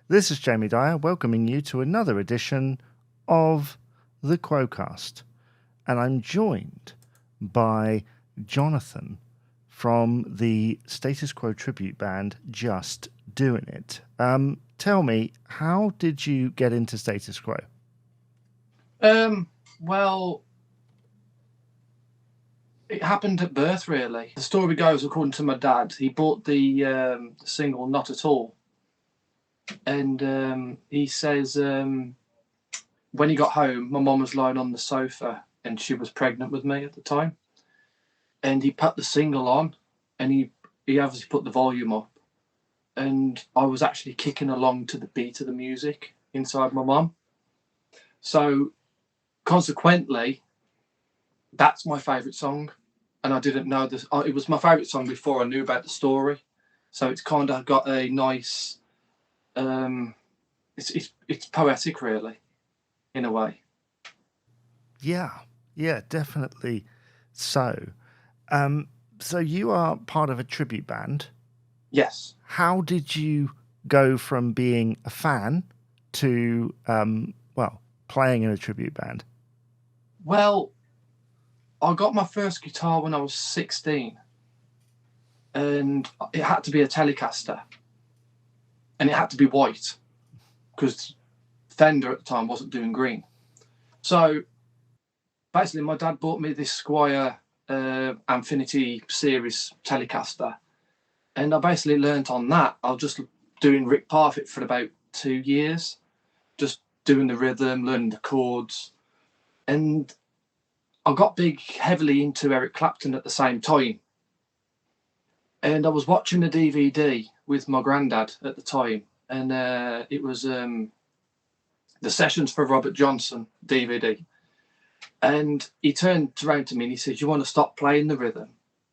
This is Jamie Dyer welcoming you to another edition of the Quo-Cast. And I'm joined by Jonathan from the Status Quo tribute band Just Doing It. Tell me, how did you get into Status Quo? Well, it happened at birth, really. The story goes, according to my dad, he bought the single Not At All. And he says when he got home, my mum was lying on the sofa and she was pregnant with me at the time. And he put the single on and he obviously put the volume up. And I was actually kicking along to the beat of the music inside my mum. So consequently, that's my favourite song. And I didn't know this. It was my favourite song before I knew about the story. So it's kind of got a nice, it's poetic, really, in a way. Yeah, definitely so. So you are part of a tribute band. Yes. How did you go from being a fan to, playing in a tribute band? Well, I got my first guitar when I was 16, and it had to be a Telecaster, and it had to be white because Fender at the time wasn't doing green. So basically, my dad bought me this Squire Infinity Series Telecaster, and I basically learnt on that. I was just doing Rick Parfitt for about 2 years, just doing the rhythm, learning the chords, and I got heavily into Eric Clapton at the same time. And I was watching a DVD with my granddad at the time, and it was the Sessions for Robert Johnson DVD. And he turned around to me and he said, "You want to stop playing the rhythm?"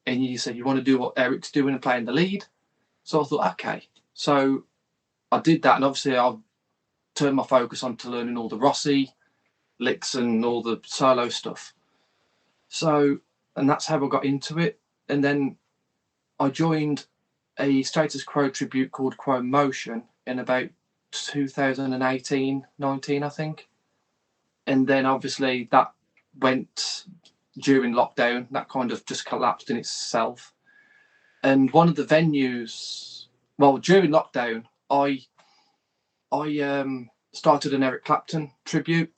And he said, "You want to do what Eric's doing and playing the lead?" So I thought, okay. So I did that, and obviously I turned my focus on to learning all the Rossi licks and all the solo stuff. So, and that's how I got into it. And then I joined a Status Quo tribute called Quo Motion in about 2018, 19, I think. And then obviously that went during lockdown, that kind of just collapsed in itself. And one of the venues, well, during lockdown, I started an Eric Clapton tribute.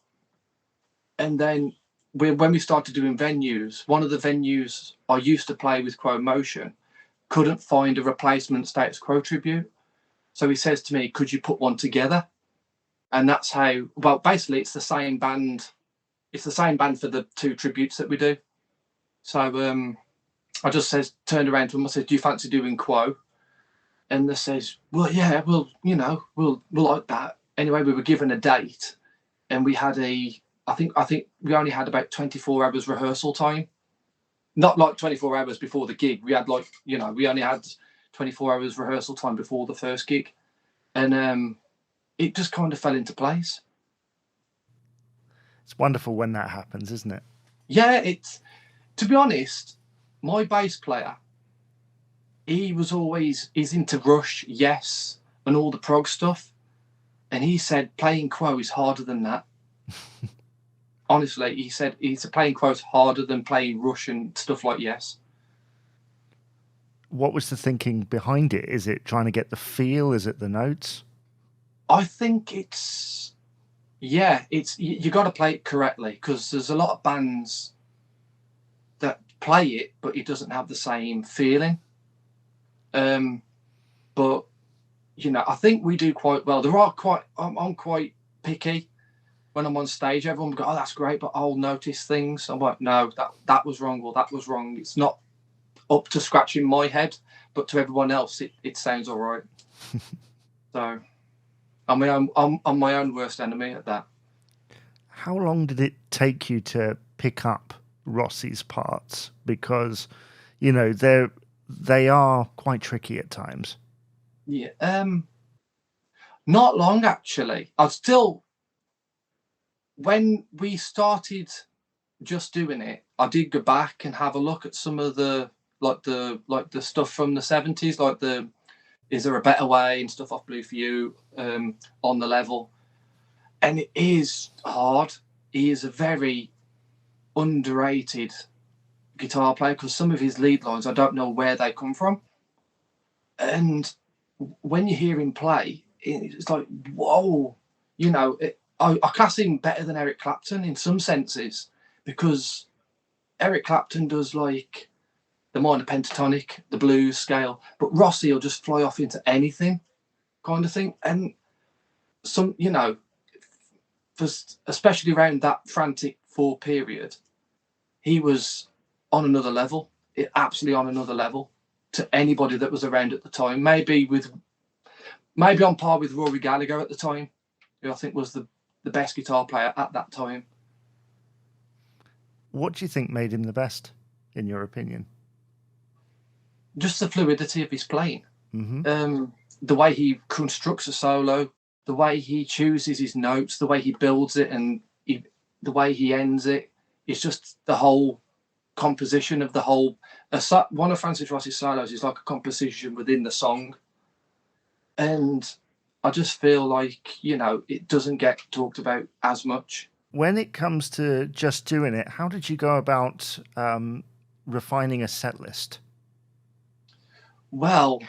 And then when we started doing venues, one of the venues I used to play with Quo Motion couldn't find a replacement Status Quo tribute. So he says to me, "Could you put one together?" And that's how, well, basically it's the same band. It's the same band for the two tributes that we do. So I just turned around to him, I said, "Do you fancy doing Quo?" And they says, "Well, yeah, we'll like that." Anyway, we were given a date and we had I think we only had about 24 hours rehearsal time. Not like 24 hours before the gig. We had we only had 24 hours rehearsal time before the first gig. And it just kind of fell into place. It's wonderful when that happens, isn't it? Yeah, to be honest, my bass player, he's into Rush, Yes, and all the prog stuff. And he said playing Quo is harder than that. Honestly, he said playing Quo is harder than playing Rush and stuff like Yes. What was the thinking behind it? Is it trying to get the feel? Is it the notes? I think you got to play it correctly, because there's a lot of bands that play it, but it doesn't have the same feeling. But I think we do quite well. I'm quite picky when I'm on stage. Everyone will go, "Oh, that's great," but I'll notice things. I'm like, "No, that was wrong, or that was wrong." It's not up to scratching my head, but to everyone else, it sounds all right. So I'm my own worst enemy at that. How long did it take you to pick up Rossi's parts? Because, they are quite tricky at times. Yeah, not long actually. When we started Just Doing It, I did go back and have a look at some of the stuff from the 70s, like the is there a better way and stuff off Blue for You on the level. And it is hard. He is a very underrated guitar player because some of his lead lines, I don't know where they come from. And when you hear him play, it's like, whoa, you know, I class him better than Eric Clapton in some senses, because Eric Clapton does like the minor pentatonic, the blues scale, but Rossi will just fly off into anything kind of thing. And some, you know, especially around that Frantic 4 period, he was on another level, absolutely on another level to anybody that was around at the time. Maybe on par with Rory Gallagher at the time, who I think was the best guitar player at that time. What do you think made him the best, in your opinion? Just the fluidity of his playing. Mm-hmm. The way he constructs a solo, the way he chooses his notes, the way he builds it, and the way he ends it. It's just the whole composition of the whole. One of Francis Rossi's solos is like a composition within the song. And I just feel like, you know, it doesn't get talked about as much. When it comes to just doing it, how did you go about refining a set list? Well,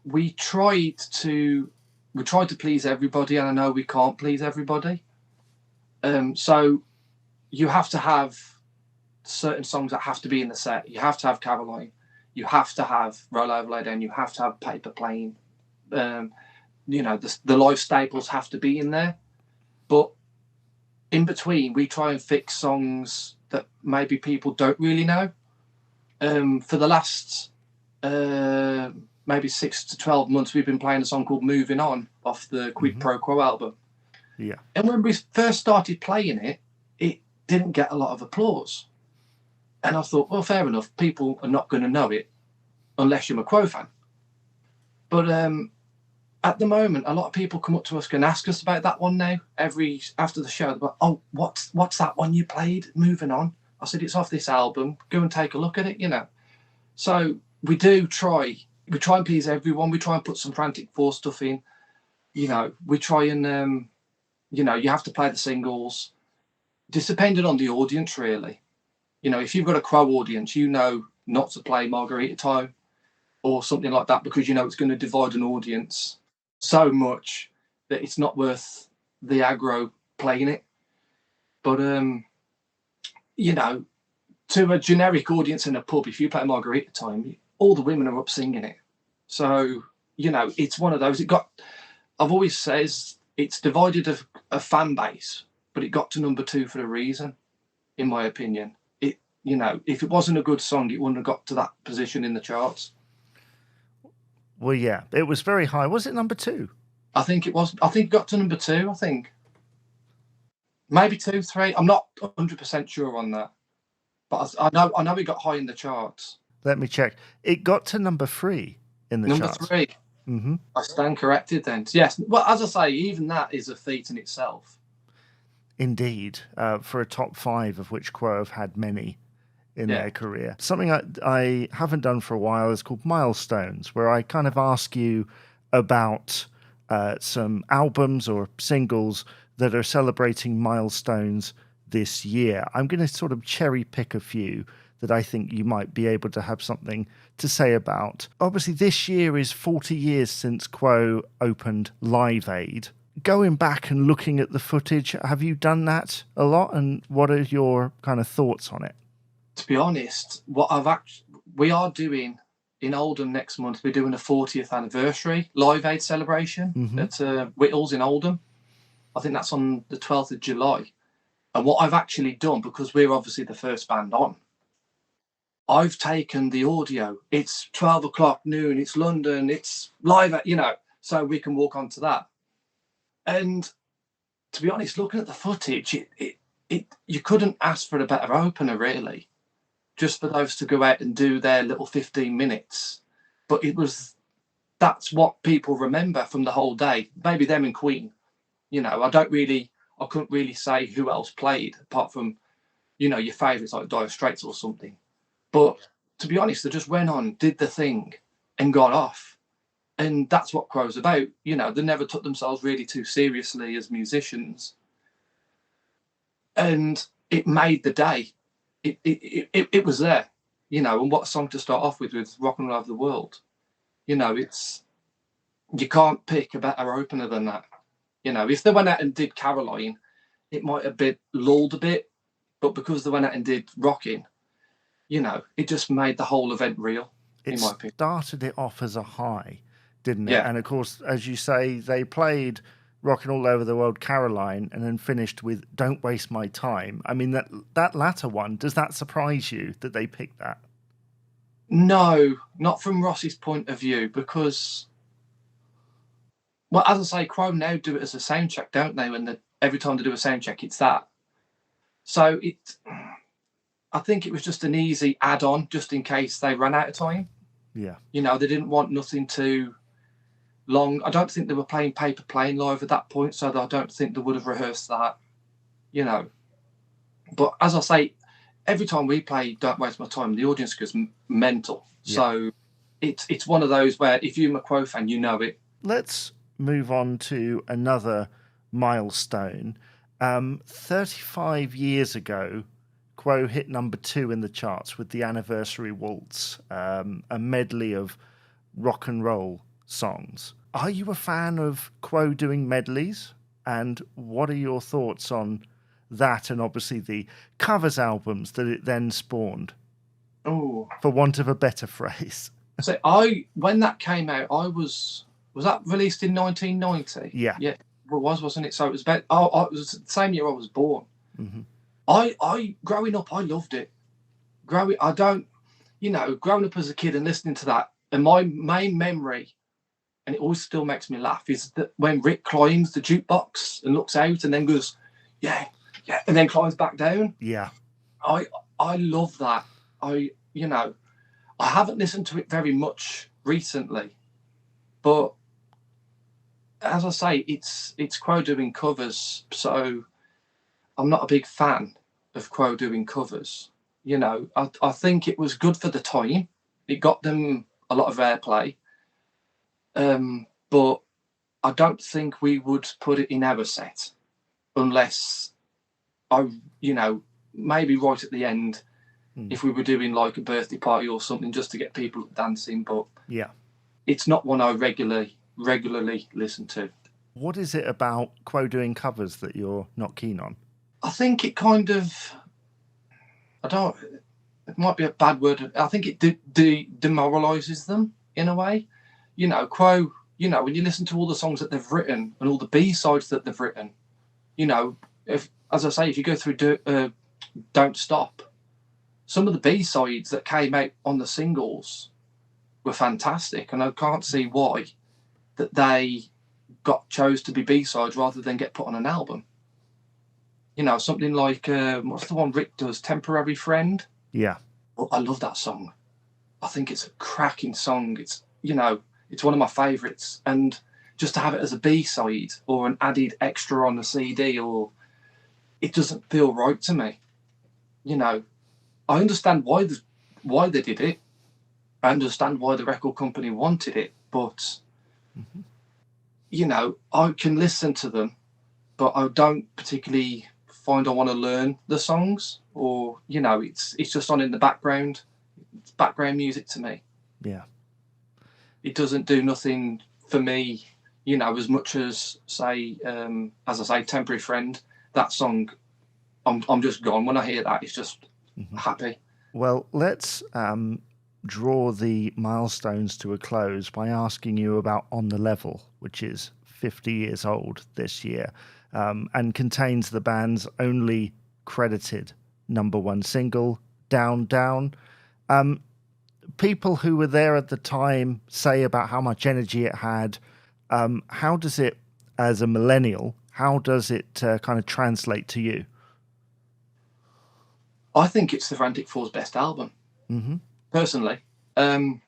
we tried to please everybody, and I know we can't please everybody. So you have to have certain songs that have to be in the set. You have to have Caroline. You have to have Roll Over Lay Down. You have to have Paper Plane. You know, the live staples have to be in there. But in between, we try and fix songs that maybe people don't really know. For the last maybe 6 to 12 months, we've been playing a song called Moving On off the Quid Pro Quo album. Yeah. And when we first started playing it, it didn't get a lot of applause. And I thought, well, fair enough. People are not going to know it unless you're a Quo fan. But at the moment, a lot of people come up to us and ask us about that one now. After the show, they're like, oh, what's that one you played? Moving On. I said, it's off this album. Go and take a look at it, you know. So we try and please everyone. We try and put some Frantic 4 stuff in. You know, we try and, you know, you have to play the singles. Just depending on the audience, really. You know, if you've got a Quo audience, you know not to play Margarita Time or something like that, because you know it's going to divide an audience so much that it's not worth the aggro playing it. But, you know, to a generic audience in a pub, if you play Margarita Time, all the women are up singing it. So, you know, it's one of those. I've always says it's divided a fan base, but it got to number 2 for a reason, in my opinion. You know, if it wasn't a good song, it wouldn't have got to that position in the charts. Well, yeah, it was very high. Was it number 2? I think it was. I think it got to number 2, I think. Maybe 2, 3. I'm not 100% sure on that. But I know it got high in the charts. Let me check. It got to number 3 in the charts. Number 3. Mm-hmm. I stand corrected then. Yes. Well, as I say, even that is a feat in itself. Indeed. For a top 5, of which Quo have had many in their career. Something I haven't done for a while is called Milestones, where I kind of ask you about some albums or singles that are celebrating milestones this year. I'm going to sort of cherry pick a few that I think you might be able to have something to say about. Obviously, this year is 40 years since Quo opened Live Aid. Going back and looking at the footage, have you done that a lot? And what are your kind of thoughts on it? To be honest, we are doing in Oldham next month, we're doing a 40th anniversary Live Aid celebration at Whittles in Oldham. I think that's on the 12th of July. And what I've actually done, because we're obviously the first band on, I've taken the audio. It's 12 o'clock noon, it's London, it's live, you know, so we can walk on to that. And to be honest, looking at the footage, you couldn't ask for a better opener, really, just for those to go out and do their little 15 minutes. But that's what people remember from the whole day. Maybe them and Queen. You know, I couldn't really say who else played apart from, you know, your favourites like Dire Straits or something. But to be honest, they just went on, did the thing, and got off. And that's what Quo's about. You know, they never took themselves really too seriously as musicians. And it made the day. It was there, you know. And what a song to start off with Rockin' All Over the World. You know, you can't pick a better opener than that. You know, if they went out and did Caroline, it might have been lulled a bit, but because they went out and did Rockin', you know, it just made the whole event real. It started it off as a high, didn't it? Yeah. And of course, as you say, they played Rockin' All Over the World, Caroline, and then finished with Don't Waste My Time. I mean, that latter one, does that surprise you that they picked that? No, not from Ross's point of view, because, well, as I say, Quo now do it as a sound check, don't they? When every time they do a sound check, it's that. So I think it was just an easy add-on, just in case they ran out of time. Yeah. You know, they didn't want nothing too long. I don't think they were playing Paper Plane live at that point, so I don't think they would have rehearsed that, you know. But as I say, every time we play Don't Waste My Time, the audience goes mental. Yeah. So it's one of those where if you're a Quo fan, you know it. Let's move on to another milestone. 35 years ago, Quo hit number 2 in the charts with the Anniversary Waltz, a medley of rock and roll songs. Are you a fan of Quo doing medleys? And what are your thoughts on that and obviously the covers albums that it then spawned? Oh, for want of a better phrase. So when that came out, was that released in 1990? Yeah. Yeah, it wasn't it? So it was about, it was the same year I was born. Mm-hmm. I growing up, I loved it. Growing up as a kid and listening to that, and my main memory, and it always still makes me laugh, is that when Rick climbs the jukebox and looks out and then goes, yeah, and then climbs back down. Yeah. I love that. I haven't listened to it very much recently, but as I say, it's Quo doing covers, so I'm not a big fan of Quo doing covers. You know, I think it was good for the time. It got them a lot of airplay. But I don't think we would put it in our set unless maybe right at the end, if we were doing like a birthday party or something just to get people dancing. But yeah, it's not one I regularly listen to. What is it about Quo doing covers that you're not keen on? I think it kind of, it might be a bad word. I think it demoralizes them in a way. You know, Quo, you know, when you listen to all the songs that they've written and all the B-sides that they've written, you know, if you go through Don't Stop, some of the B-sides that came out on the singles were fantastic, and I can't see why that they chose to be B-sides rather than get put on an album. You know, something like, what's the one Rick does, Temporary Friend? Yeah. Well, I love that song. I think it's a cracking song. It's, you know, it's one of my favourites. And just to have it as a B-side or an added extra on the CD, or it doesn't feel right to me. You know, I understand why they did it. I understand why the record company wanted it, but, you know, I can listen to them, but I don't particularly find I want to learn the songs, or, you know, it's just on in the background. It's background music to me. Yeah. It doesn't do nothing for me, you know, as much as, say, as I say, Temporary Friend, that song, I'm just gone. When I hear that, it's just happy. Well, let's draw the milestones to a close by asking you about On the Level, which is 50 years old this year, and contains the band's only credited #1 single, Down, Down. People who were there at the time say about how much energy it had. How does it, as a millennial, how does it kind of translate to you? I think it's the Frantic Four's best album, personally. I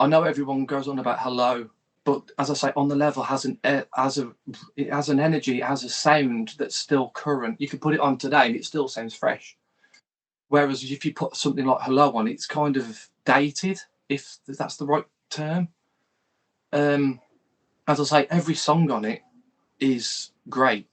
know everyone goes on about Hello, but as I say, On the Level has an energy, it has a sound that's still current. You could put it on today and it still sounds fresh. Whereas if you put something like Hello on, it's kind of dated, if that's the right term. As I say, every song on it is great.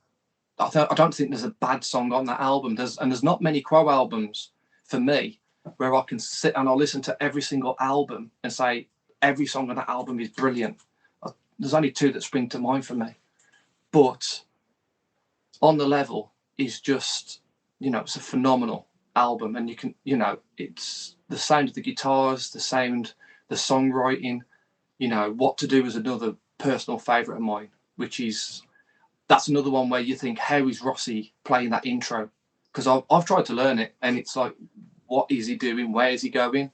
I don't think there's a bad song on that album. There's not many Quo albums for me where I can sit and I'll listen to every single album and say every song on that album is brilliant. There's only two that spring to mind for me. But On the Level is just, it's a phenomenal album, and you can, it's the sound of the guitars, the sound, the songwriting. What to Do is another personal favourite of mine, that's another one where you think, how is Rossi playing that intro? Because I've tried to learn it, and it's like, what is he doing? Where is he going?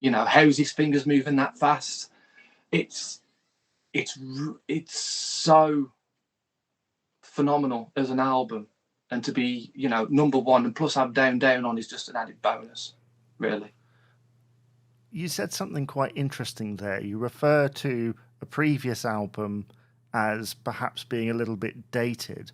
How's his fingers moving that fast? It's so phenomenal as an album, and to be, number one, and plus have Down on is just an added bonus, really. You said something quite interesting there. You refer to a previous album as perhaps being a little bit dated.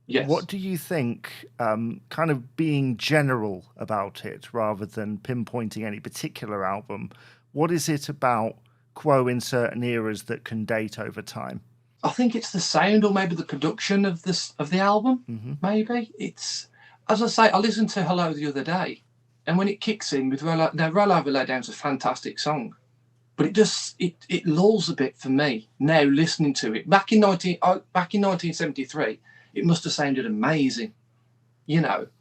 Yes. What do you think, kind of being general about it rather than pinpointing any particular album, what is it about Quo in certain eras that can date over time? I think it's the sound, or maybe the production of the album. Mm-hmm. Maybe it's, as I say, I listened to Hello the other day, and when it kicks in with Roll Over Lay Down's a fantastic song, but it lulls a bit for me now listening to it. Back in 1973, it must have sounded amazing, But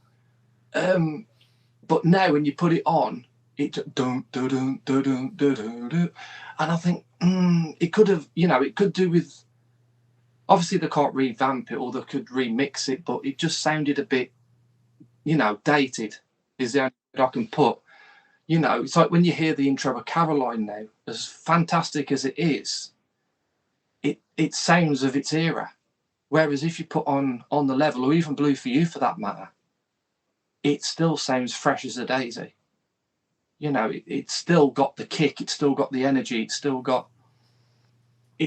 now when you put it on, it dun dun dun dun dun dun dun, and I think it could have, it could do with. Obviously, they can't revamp it, or they could remix it, but it just sounded a bit, dated. Is the only word I can put. It's like when you hear the intro of Caroline now, as fantastic as it is, it sounds of its era. Whereas if you put on the Level, or even Blue for You for that matter, it still sounds fresh as a daisy. It's still got the kick, it's still got the energy, it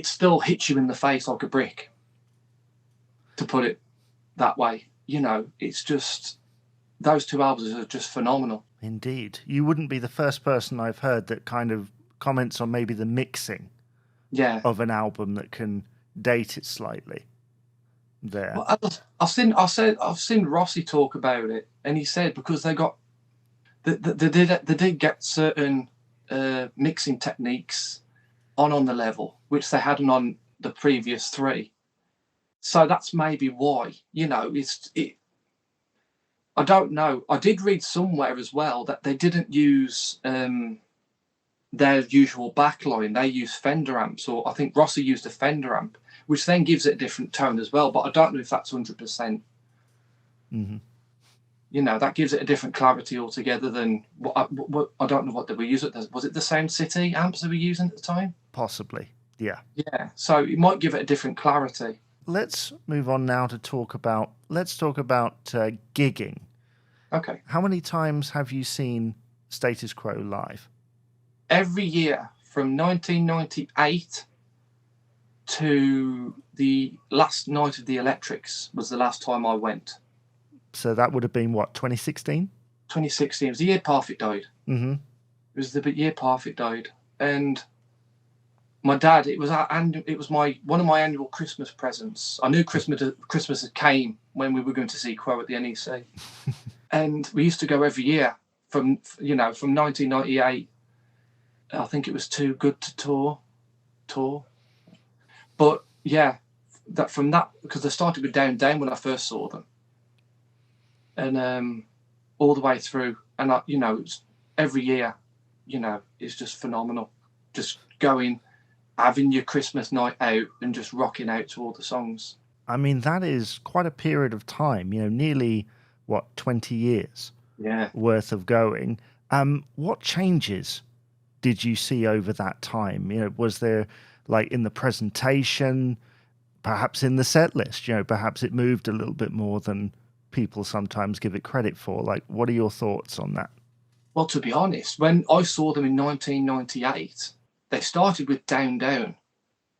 still hits you in the face like a brick, to put it that way. It's just, those two albums are just phenomenal. Indeed. You wouldn't be the first person I've heard that kind of comments on maybe the mixing of an album that can date it slightly there. Well, I've seen Rossi talk about it, and he said because they did get certain mixing techniques on the Level, which they hadn't on the previous three. So that's maybe why, I don't know. I did read somewhere as well that they didn't use their usual backline. They used Fender amps, or I think Rossi used a Fender amp, which then gives it a different tone as well. But I don't know if that's 100%. Mm-hmm. That gives it a different clarity altogether than what I don't know what they were using. Was it the Sound City amps they were using at the time? Possibly, yeah. Yeah, so it might give it a different clarity. Let's move on now to talk about gigging. Okay. How many times have you seen Status Quo live? Every year from 1998 to the last night of the Electrics was the last time I went. So that would have been what, 2016? 2016. It was the year Parfit died. Mm-hmm. It was the year Parfit died, and my dad. It was one of my annual Christmas presents. I knew Christmas had came when we were going to see Quo at the NEC, and we used to go every year from 1998. I think it was Too Good to tour. But yeah, because they started with Down when I first saw them, and all the way through, and it's every year, it's just phenomenal. Just going, having your Christmas night out and just rocking out to all the songs. I mean, that is quite a period of time, nearly 20 years worth of going. What changes did you see over that time? Was there, like, in the presentation, perhaps in the set list, perhaps it moved a little bit more than people sometimes give it credit for? Like, what are your thoughts on that? Well, to be honest, when I saw them in 1998, they started with Down, and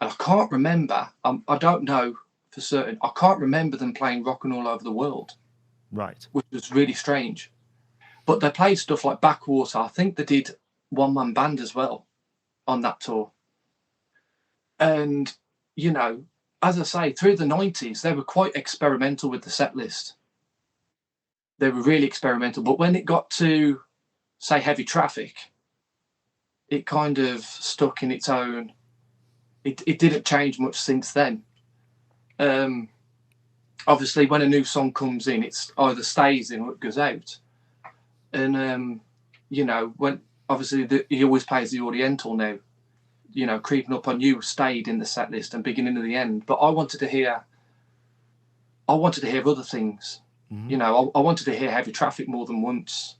I can't remember, I don't know for certain, I can't remember them playing Rockin' All Over the World. Right. Which was really strange. But they played stuff like Backwater. I think they did one-man band as well on that tour. And, you know, as I say, through the 90s, they were quite experimental with the set list. They were really experimental. But when it got to, say, Heavy Traffic, it kind of stuck in its own. It didn't change much since then. Obviously, when a new song comes in, it's either stays in or it goes out. And, you know, when obviously he always plays the Oriental now, you know, Creeping Up on You stayed in the set list and Beginning of the End. But I wanted to hear other things. Mm-hmm. You know, I wanted to hear Heavy Traffic more than once.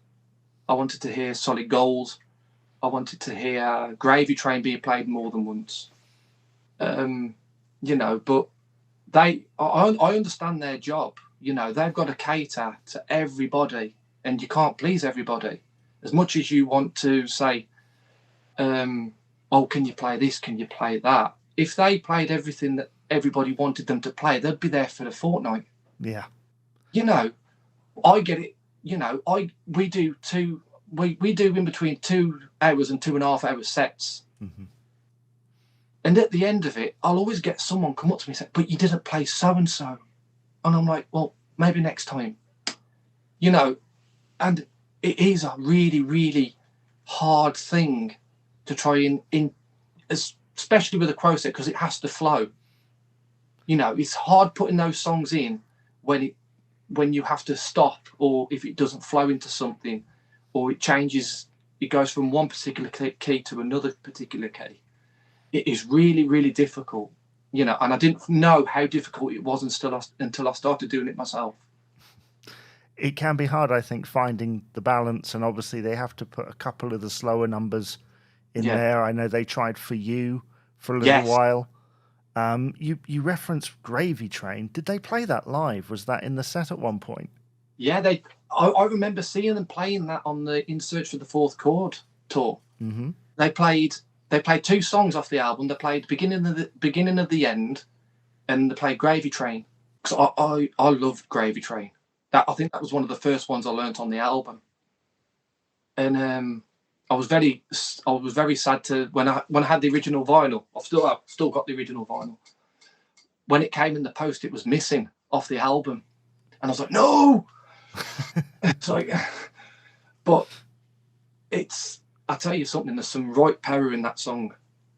I wanted to hear Solid Gold. I wanted to hear Gravy Train being played more than once. You know, but I understand their job. You know, they've got to cater to everybody, and you can't please everybody. As much as you want to say, oh, can you play this? Can you play that? If they played everything that everybody wanted them to play, they'd be there for the fortnight. Yeah. You know, I get it. You know, we do in between 2 hours and 2.5 hour sets. Mm-hmm. And at the end of it, I'll always get someone come up to me and say, but you didn't play so-and-so. And I'm like, well, maybe next time. You know, and it is a really, really hard thing to try in especially with a Quo set, because it has to flow. You know, it's hard putting those songs in when you have to stop, or if it doesn't flow into something, or it changes, it goes from one particular key to another particular key. It is really, really difficult, you know, and I didn't know how difficult it was until I started doing it myself. It can be hard, I think, finding the balance, and obviously they have to put a couple of the slower numbers in there. I know they tried For You for a little while. You referenced Gravy Train. Did they play that live? Was that in the set at one point? Yeah, I remember seeing them playing that on the In Search for the Fourth Chord tour. Mm-hmm. They played 2 songs off the album. They played Beginning of the End, and they played Gravy Train. Because I love Gravy Train. I think that was one of the first ones I learnt on the album. And I was very sad to when I had the original vinyl. I've still got the original vinyl. When it came in the post, it was missing off the album, and I was like, no. It's like, but I tell you something. There's some right power in that song.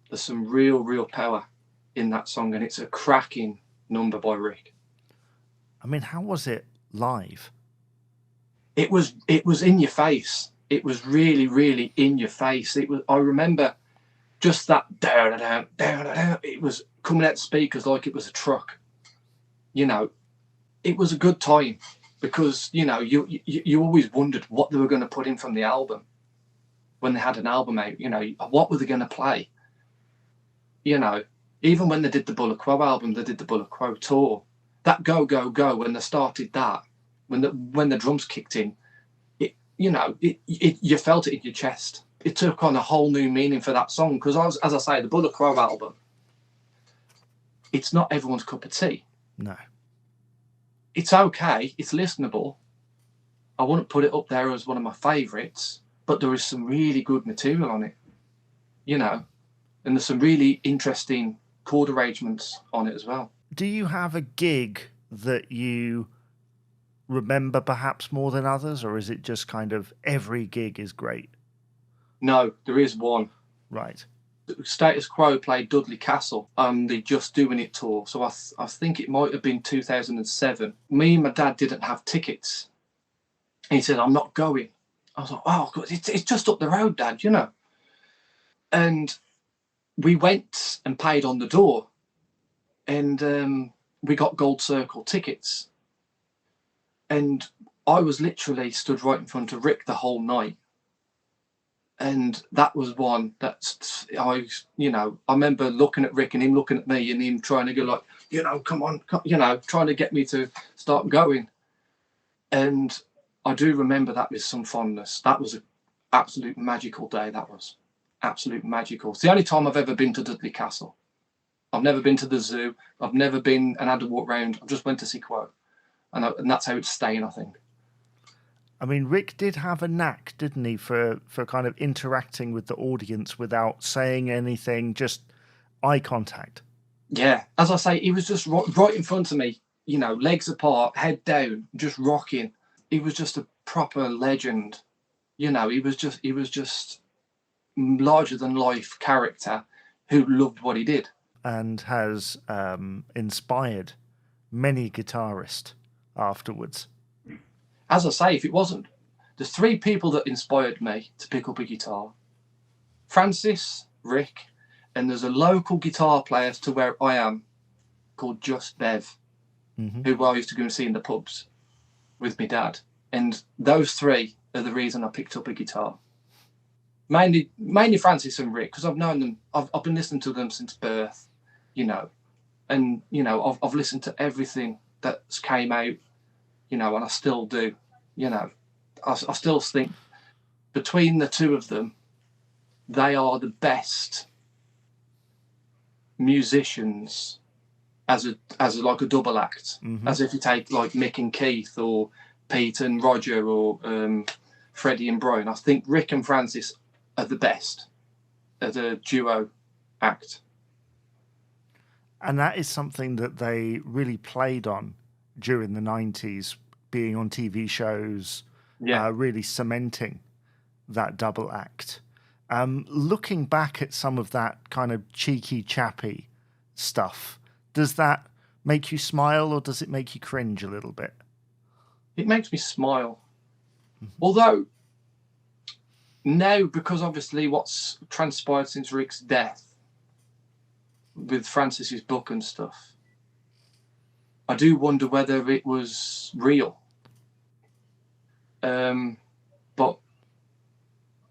There's some real power in that song, and it's a cracking number by Rick. I mean, how was it live? It was in your face. It was really, really in your face. I remember just that down. It was coming out the speakers like it was a truck. You know, it was a good time, because, you know, you always wondered what they were going to put in from the album when they had an album out. You know, what were they going to play? You know, even when they did the Bull of Quo album, they did the Bull of Quo tour. That go, go, go, when they started that, when the drums kicked in, you felt it in your chest. It took on a whole new meaning for that song, because as I say, the Bull of Quo album, it's not everyone's cup of tea. No. It's okay. It's listenable. I wouldn't put it up there as one of my favourites, but there is some really good material on it, you know, and there's some really interesting chord arrangements on it as well. Do you have a gig that you remember perhaps more than others, or is it just kind of every gig is great? No, there is one. Right. Status Quo played Dudley Castle on the Just Doing It tour. So I think it might have been 2007. Me and my dad didn't have tickets. And he said, I'm not going. I was like, oh, it's just up the road, Dad, you know. And we went and paid on the door. And we got Gold Circle tickets. And I was literally stood right in front of Rick the whole night. And that was one that I remember looking at Rick and him looking at me and him trying to go like, you know, come on, you know, trying to get me to start going. And I do remember that with some fondness. That was an absolute magical day. That was absolute magical. It's the only time I've ever been to Dudley Castle. I've never been to the zoo. I've never been and had to walk around. I just went to see Quo. And that's how it's staying, I think. I mean, Rick did have a knack, didn't he, for kind of interacting with the audience without saying anything, just eye contact. Yeah, as I say, he was just right in front of me, you know, legs apart, head down, just rocking. He was just a proper legend. You know, he was just larger than life character who loved what he did. And has inspired many guitarists afterwards. As I say, if it wasn't, there's three people that inspired me to pick up a guitar. Francis, Rick, and there's a local guitar player to where I am called Just Bev, who I used to go and see in the pubs with my dad. And those three are the reason I picked up a guitar. Mainly Francis and Rick, because I've known them. I've been listening to them since birth, you know, and you know I've listened to everything that's came out, you know, and I still do, you know. I still think between the two of them, they are the best musicians as like a double act. As if you take like Mick and Keith or Pete and Roger or Freddie and Brian. I think Rick and Francis are the best as a duo act. And that is something that they really played on during the 90s, being on TV shows, really cementing that double act. Looking back at some of that kind of cheeky, chappy stuff, does that make you smile or does it make you cringe a little bit? It makes me smile. Although now, because obviously what's transpired since Rick's death with Francis's book and stuff, I do wonder whether it was real. But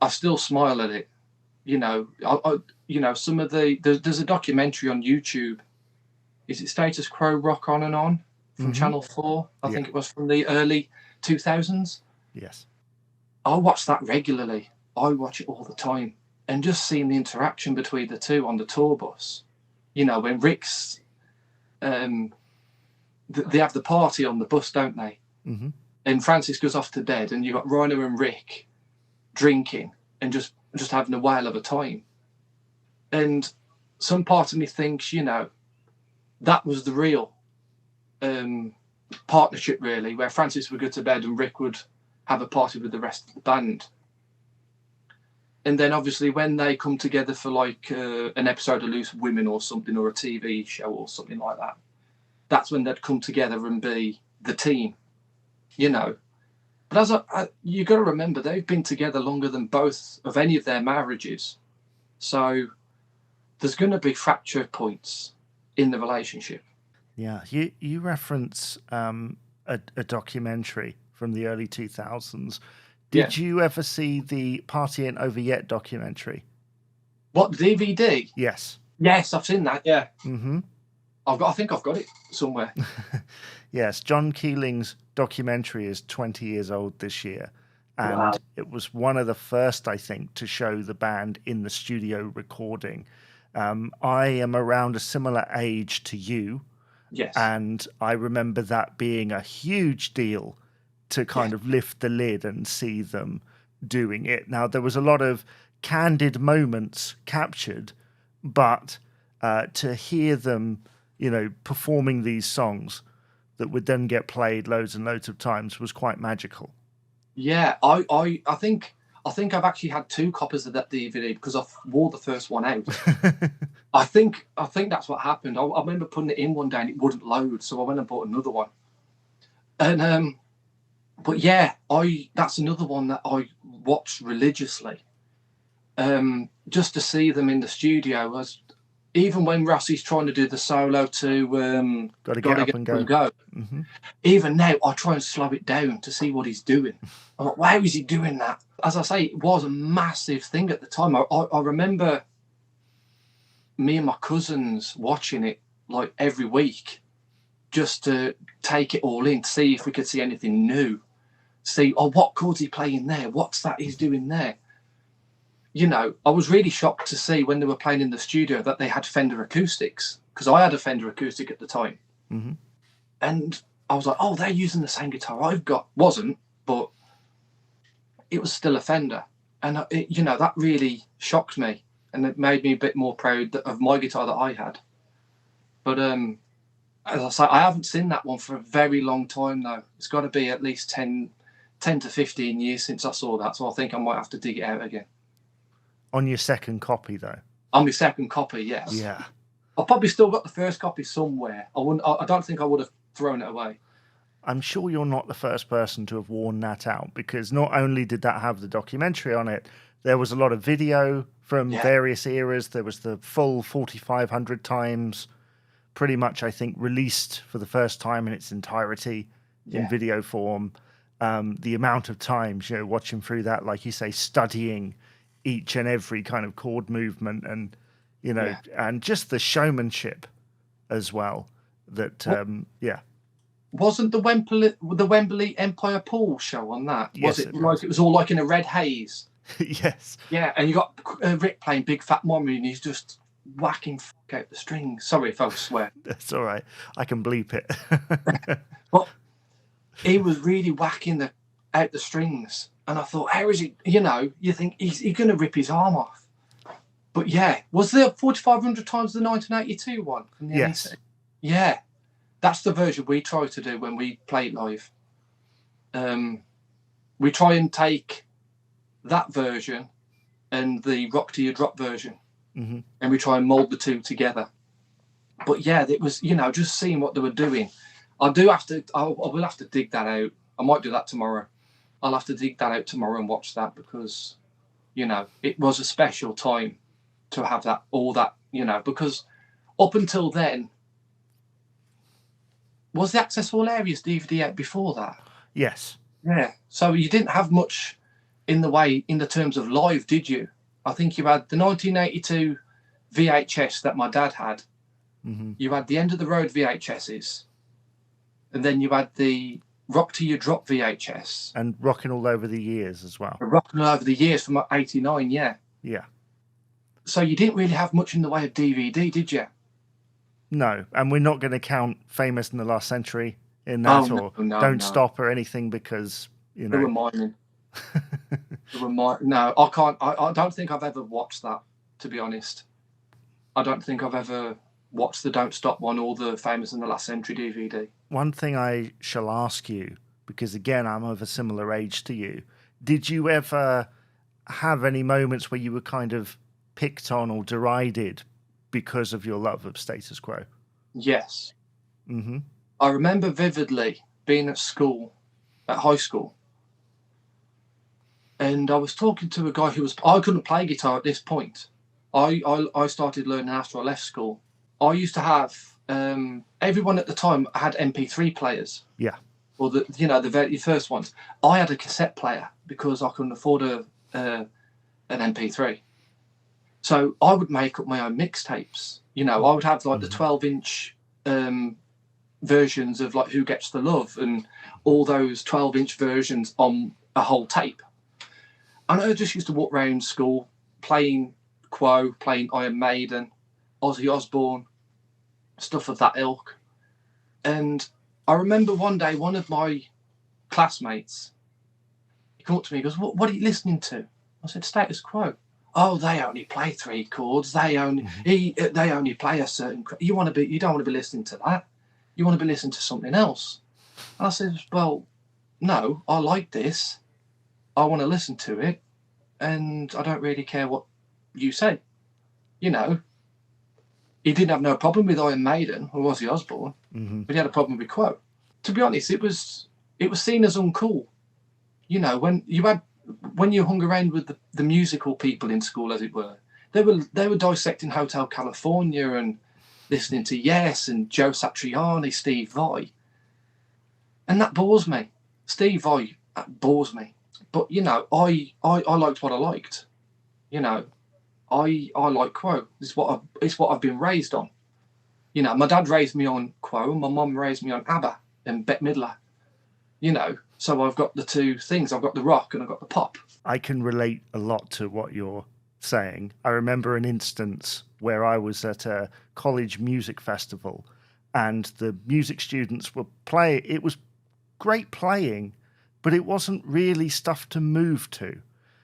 I still smile at it. You know, you know, some of there's a documentary on YouTube. Is it Status Quo Rock On and On from Channel 4? I think it was from the early 2000s. Yes. I watch that regularly. I watch it all the time. And just seeing the interaction between the two on the tour bus. You know, when Rick's... they have the party on the bus, don't they? And Francis goes off to bed and you've got Rhino and Rick drinking and just having a whale of a time. And some part of me thinks, you know, that was the real partnership, really, where Francis would go to bed and Rick would have a party with the rest of the band. And then obviously when they come together for like an episode of Loose Women or something, or a TV show or something like that, that's when they'd come together and be the team, you know. But you got to remember, they've been together longer than both of any of their marriages. So there's going to be fracture points in the relationship. Yeah, you reference a documentary from the early 2000s. Did you ever see the Party Ain't Over Yet documentary? What, DVD? Yes. Yes, I've seen that, yeah. I think I've got it somewhere. Yes, John Keeling's documentary is 20 years old this year. And it was one of the first, I think, to show the band in the studio recording. I am around a similar age to you. Yes. And I remember that being a huge deal to kind of lift the lid and see them doing it. Now, there was a lot of candid moments captured, but to hear them, you know, performing these songs that would then get played loads and loads of times was quite magical. Yeah, I think I've actually had 2 copies of that DVD because I wore the first one out. I think that's what happened. I remember putting it in one day and it wouldn't load, so I went and bought another one. And but yeah, that's another one that I watched religiously. Just to see them in the studio, even when Rossi's trying to do the solo to Gotta Get Up and Go. Even now, I try and slow it down to see what he's doing. I'm like, why is he doing that? As I say, it was a massive thing at the time. I remember me and my cousins watching it like every week just to take it all in, to see if we could see anything new. See, what chord's he playing there? What's that he's doing there? You know, I was really shocked to see when they were playing in the studio that they had Fender acoustics, because I had a Fender acoustic at the time. And I was like, oh, they're using the same guitar I've got. Wasn't, but it was still a Fender. And, you know, that really shocked me. and it made me a bit more proud of my guitar that I had. But as I say, I haven't seen that one for a very long time now. It's got to be at least 10 to 15 years since I saw that, so I think I might have to dig it out again. On your second copy, though? On my second copy, yes. Yeah. I've probably still got the first copy somewhere. I don't think I would have thrown it away. I'm sure you're not the first person to have worn that out, because not only did that have the documentary on it, there was a lot of video from various eras. There was the full 4,500 times, pretty much, I think, released for the first time in its entirety in video form. The amount of times, watching through that, like you say, studying each and every kind of chord movement, and and just the showmanship as well. That Wasn't the Wembley Empire Pool show on that? Yes, Was it like it was all like in a red haze? Yes. Yeah, and you got Rick playing Big Fat Mommy, and he's just whacking out the strings. Sorry if I swear. That's all right. I can bleep it. But he was really whacking out the strings, and I thought, how is he? You think he's going to rip his arm off. But yeah, was there 4,500 times the 1982 one? Yes. Yeah, that's the version we try to do when we play it live. We try and take that version and the Rock to Your Drop version, and we try and mould the two together. But yeah, it was, just seeing what they were doing. I will have to dig that out. I might do that tomorrow. I'll have to dig that out tomorrow and watch that, because, it was a special time to have that, because up until then, was the Access All Areas DVD out before that? Yes. Yeah. So you didn't have much in the terms of live, did you? I think you had the 1982 VHS that my dad had. You had the End of the Road VHSs, and then you had the Rock to Your Drop VHS. And Rocking All Over the Years as well. Rocking All Over the Years from 89, yeah. Yeah. So you didn't really have much in the way of DVD, did you? No, and we're not going to count Famous in the Last Century in that, Don't Stop or anything, because, They were mining. No, I can't. I don't think I've ever watched that, to be honest. I don't think I've ever watched the Don't Stop one or the Famous in the Last Century DVD. One thing I shall ask you, because again, I'm of a similar age to you, did you ever have any moments where you were kind of picked on or derided because of your love of Status Quo? Yes. I remember vividly being at high school, and I was talking to a guy I couldn't play guitar at this point. I started learning after I left school. I used to have, everyone at the time had MP3 players. Yeah. Or the very first ones. I had a cassette player because I couldn't afford an MP3. So I would make up my own mixtapes. I would have like the 12-inch versions of like Who Gets the Love and all those 12-inch versions on a whole tape. And I just used to walk around school playing Quo, playing Iron Maiden, Ozzy Osbourne, stuff of that ilk. And I remember one day one of my classmates, he came up to me, he goes, what are you listening to? I said, Status Quo. Oh, they only play 3 chords. They only play a certain. You don't want to be listening to that. You want to be listening to something else. And I said, well, no, I like this. I want to listen to it, and I don't really care what you say. He didn't have no problem with Iron Maiden or Ozzy Osbourne, but he had a problem with Quo. To be honest, it was seen as uncool. When you hung around with the musical people in school, as it were, they were dissecting Hotel California and listening to Yes and Joe Satriani, Steve Vai, and that bores me. Steve Vai, that bores me. But I liked what I liked. I like Quo. It's what I've been raised on. My dad raised me on Quo, and my mum raised me on ABBA and Bette Midler. So I've got the two things. I've got the rock and I've got the pop. I can relate a lot to what you're saying. I remember an instance where I was at a college music festival, and the music students were playing. It was great playing, but it wasn't really stuff to move to.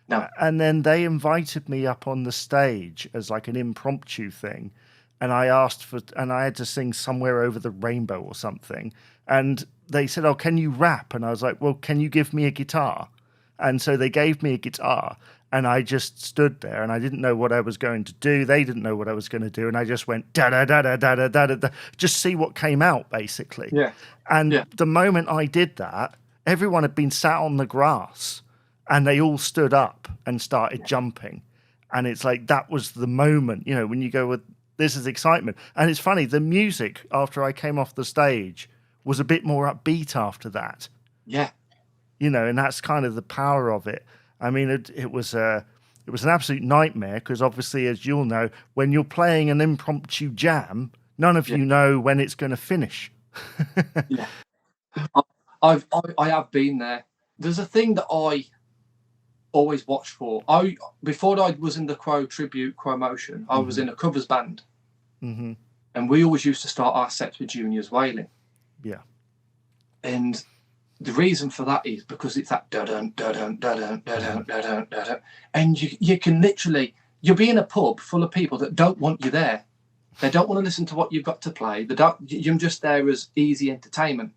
No. And then they invited me up on the stage as like an impromptu thing. And I had to sing Somewhere Over the Rainbow or something. And they said, "Oh, can you rap?" And I was like, "Well, can you give me a guitar?" And so they gave me a guitar, and I just stood there, and I didn't know what I was going to do. They didn't know what I was going to do. And I just went da da da da da da da da, just see what came out, basically. Yeah. And Yeah. the moment I did that, everyone had been sat on the grass and they all stood up and started jumping. And it's like, that was the moment, when you go with, this is excitement. And it's funny, the music after I came off the stage was a bit more upbeat after that. Yeah. And that's kind of the power of it. I mean, it was an absolute nightmare because obviously, as you'll know, when you're playing an impromptu jam, none of you know when it's going to finish. Yeah. I have been there. There's a thing that I always watch for. Before I was in the Quo tribute, Quo Motion, I was in a covers band. Mm-hmm. And we always used to start our sets with Junior's wailing. Yeah. And the reason for that is because it's that da-dun, da-dun, da-dun, da-dun, da-dun, da-dun. And you can literally, you'll be in a pub full of people that don't want you there. They don't want to listen to what you've got to play. You're just there as easy entertainment.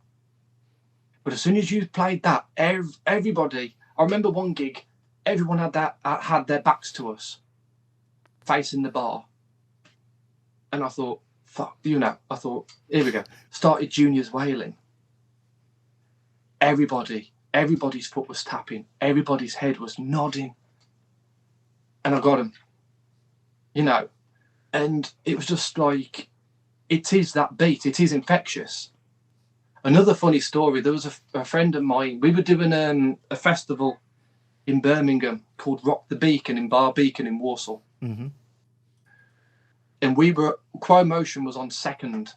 But as soon as you played that, everybody, I remember one gig, everyone had their backs to us, facing the bar. And I thought, I thought, here we go. Started Junior's wailing. Everybody's foot was tapping. Everybody's head was nodding. And I got him, and it was just like, it is that beat. It is infectious. Another funny story, there was a friend of mine, we were doing a festival in Birmingham called Rock the Beacon in Bar Beacon in Warsaw. Mm-hmm. And Quo Motion was on second,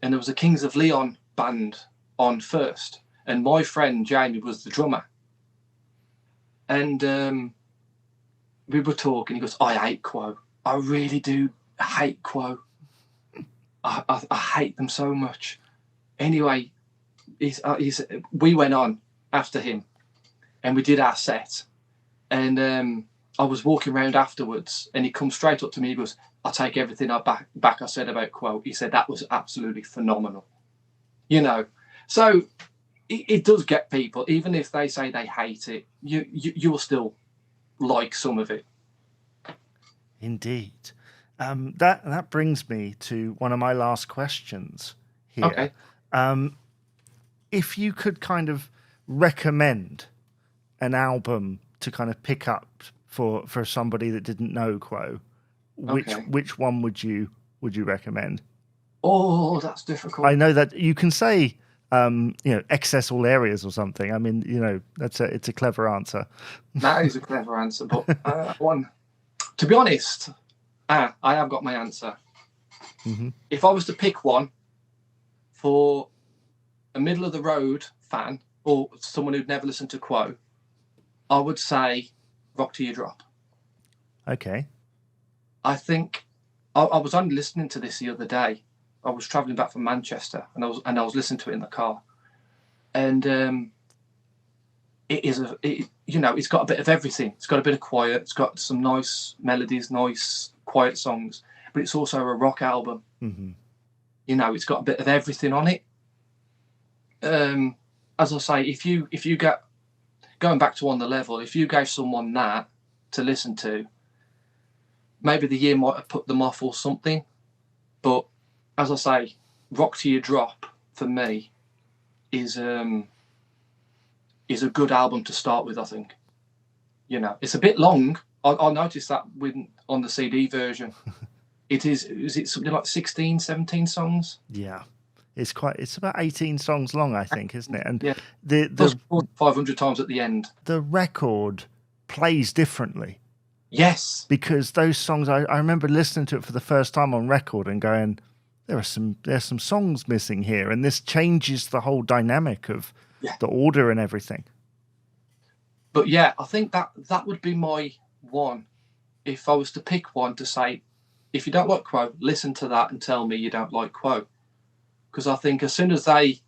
and there was a Kings of Leon band on first. And my friend Jamie was the drummer. And we were talking, he goes, "I hate Quo. I really do hate Quo. I hate them so much." Anyway, we went on after him and we did our set. And I was walking around afterwards and he comes straight up to me. He goes, "I take everything back I said about Quo." He said, "That was absolutely phenomenal." So it does get people, even if they say they hate it, you will still like some of it. Indeed. That brings me to one of my last questions here. Okay. If you could kind of recommend an album to kind of pick up for somebody that didn't know Quo, which one would you recommend? Oh, that's difficult. I know that you can say Excess All Areas or something. I mean, it's a clever answer. That is a clever answer, but one, to be honest, I have got my answer. Mm-hmm. If I was to pick one for a middle of the road fan or someone who'd never listened to Quo, I would say Rock Till You Drop. Okay. I think I was only listening to this the other day. I was travelling back from Manchester and I was listening to it in the car, and it's got a bit of everything. It's got a bit of quiet. It's got some nice melodies, nice quiet songs, but it's also a rock album. Mm-hmm. It's got a bit of everything on it. As I say, if you get going back to On the Level, if you gave someone that to listen to, maybe the year might have put them off or something. But as I say, Rock Till You Drop for me is a good album to start with. I think, it's a bit long. I noticed that on the CD version. Is it something like 16, 17 songs? Yeah. It's about 18 songs long, I think, isn't it? And yeah. the 500 times at the end. The record plays differently. Yes. Because those songs, I remember listening to it for the first time on record and going, there's some songs missing here, and this changes the whole dynamic of the order and everything. But yeah, I think that would be my one. If I was to pick one to say, if you don't like Quo, listen to that and tell me you don't like Quo. Because I think as soon as they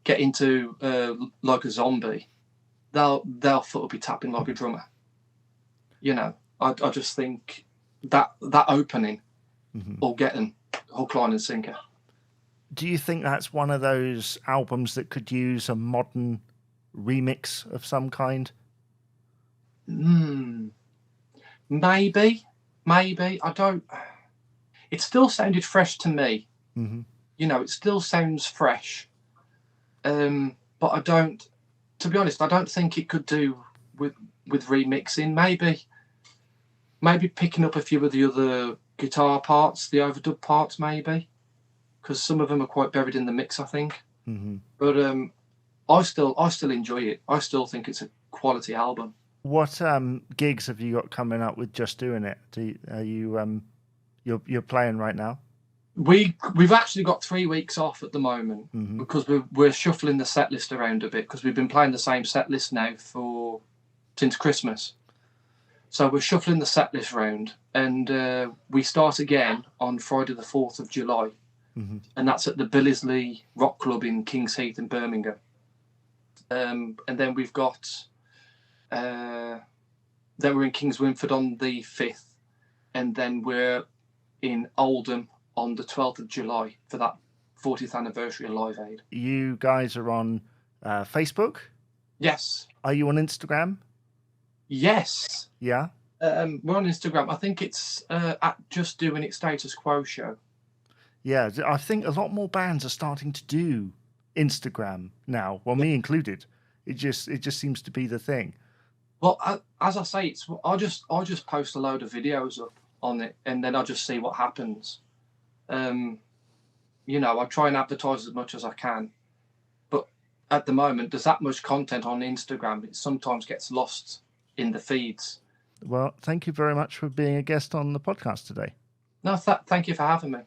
get into like a zombie, they'll foot will be tapping like a drummer. You know, I just think that opening will get them hook, line, and sinker. Do you think that's one of those albums that could use a modern remix of some kind? Maybe. I don't. It still sounded fresh to me. Mm-hmm. You know, it still sounds fresh. But I don't. To be honest, I don't think it could do with remixing. Maybe picking up a few of the other guitar parts, the overdub parts, maybe, because some of them are quite buried in the mix, I think. Mm-hmm. But I still enjoy it. I still think it's a quality album. What gigs have you got coming up with Just Doing It? You're playing right now? We've actually got 3 weeks off at the moment Mm-hmm. because we're shuffling the set list around a bit because we've been playing the same set list now since Christmas. So we're shuffling the set list round, and we start again on Friday the 4th of July, and that's at the Billesley Rock Club in Kings Heath in Birmingham. And then we've got, then we're in Kings Winford on the 5th, and then we're in Oldham on the 12th of July for that 40th anniversary of Live Aid. You guys are on Facebook? Yes. Are you on Instagram? Yes. Yeah? We're on Instagram. I think it's at Just Doing It Status Quo show. Yeah, I think a lot more bands are starting to do Instagram now. Well, me included. It just seems to be the thing. Well, as I say, I just post a load of videos up on it, and then I just see what happens. You know, I try and advertise as much as I can, but at the moment, there's that much content on Instagram. It sometimes gets lost in the feeds. Well, thank you very much for being a guest on the podcast today. No, thank you for having me.